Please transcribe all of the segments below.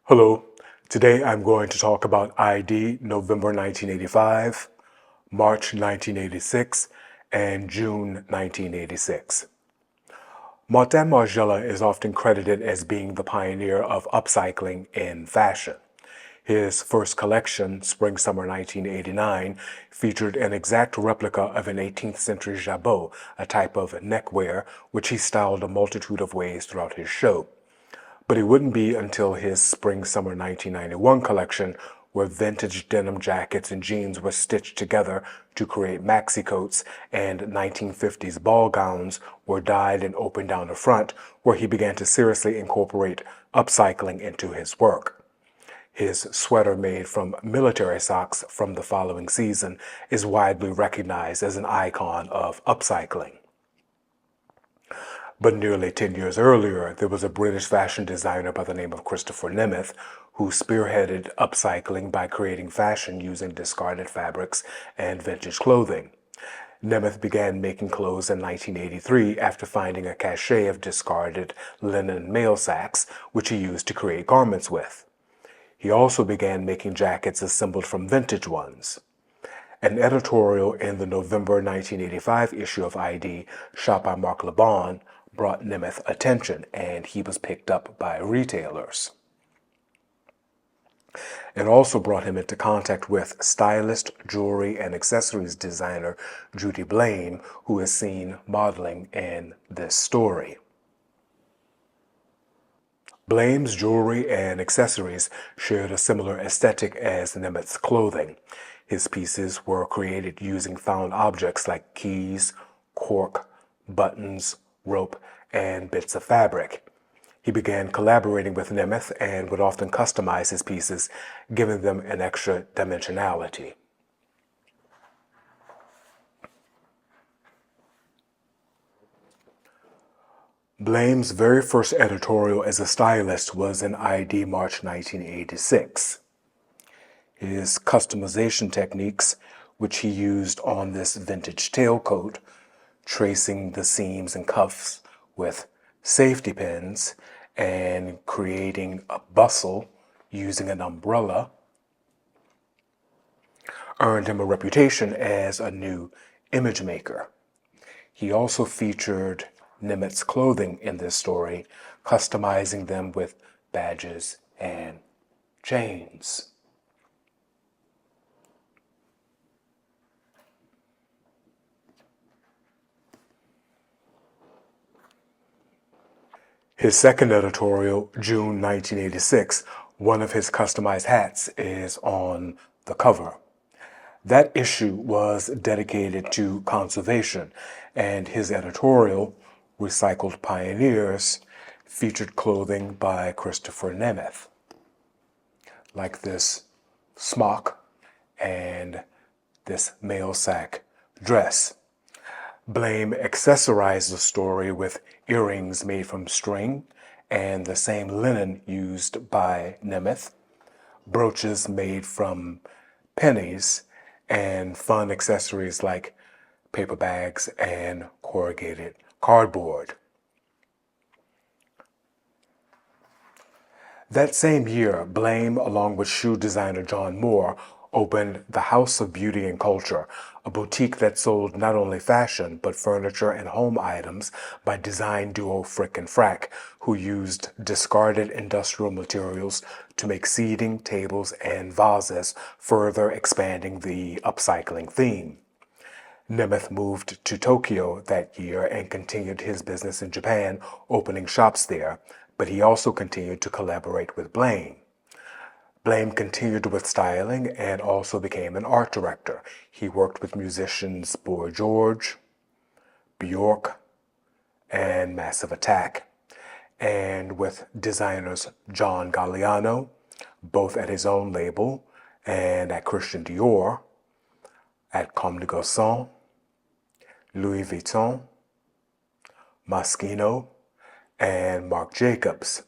Hello, today I'm going to talk about ID November 1985, March 1986, and June 1986. Martin Margiela is often credited as being the pioneer of upcycling in fashion. His first collection, Spring-Summer 1989, featured an exact replica of an 18th century jabot, a type of neckwear, which he styled a multitude of ways throughout his show. But it wouldn't be until his Spring-Summer 1991 collection where vintage denim jackets and jeans were stitched together to create maxi coats and 1950s ball gowns were dyed and opened down the front where he began to seriously incorporate upcycling into his work. His sweater made from military socks from the following season is widely recognized as an icon of upcycling. But nearly 10 years earlier, there was a British fashion designer by the name of Christopher Nemeth who spearheaded upcycling by creating fashion using discarded fabrics and vintage clothing. Nemeth began making clothes in 1983 after finding a cache of discarded linen mail sacks, which he used to create garments with. He also began making jackets assembled from vintage ones. An editorial in the November 1985 issue of ID, shot by Mark LeBon, brought Nemeth attention, and he was picked up by retailers. It also brought him into contact with stylist, jewelry, and accessories designer Judy Blame, who is seen modeling in this story. Blame's jewelry and accessories shared a similar aesthetic as Nemeth's clothing. His pieces were created using found objects like keys, cork, buttons, rope, and bits of fabric. He began collaborating with Nemeth and would often customize his pieces, giving them an extra dimensionality. Blame's very first editorial as a stylist was in ID March 1986. His customization techniques, which he used on this vintage tailcoat, tracing the seams and cuffs with safety pins and creating a bustle using an umbrella, earned him a reputation as a new image maker. He also featured Nemeth's clothing in this story, customizing them with badges and chains. His second editorial, June 1986, one of his customized hats is on the cover. That issue was dedicated to conservation, and his editorial, Recycled Pioneers, featured clothing by Christopher Nemeth, like this smock and this mail sack dress. Blame accessorized the story with earrings made from string and the same linen used by Nemeth, brooches made from pennies, and fun accessories like paper bags and corrugated cardboard. That same year, Blame, along with shoe designer John Moore, opened the House of Beauty and Culture, a boutique that sold not only fashion, but furniture and home items by design duo Frick and Frack, who used discarded industrial materials to make seating, tables, and vases, further expanding the upcycling theme. Nemeth moved to Tokyo that year and continued his business in Japan, opening shops there, but he also continued to collaborate with Blame. Blame continued with styling and also became an art director. He worked with musicians Boy George, Bjork, and Massive Attack, and with designers John Galliano, both at his own label and at Christian Dior, at Comme des Garçons, Louis Vuitton, Moschino, and Marc Jacobs.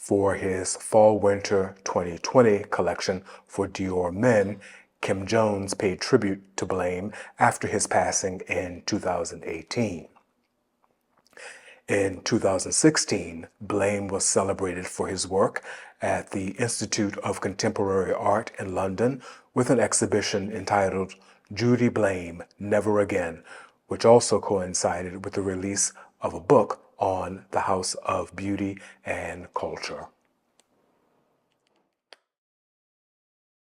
For his Fall-Winter 2020 collection for Dior Men, Kim Jones paid tribute to Blame after his passing in 2018. In 2016, Blame was celebrated for his work at the Institute of Contemporary Art in London with an exhibition entitled Judy Blame, Never Again, which also coincided with the release of a book on the House of Beauty and Culture.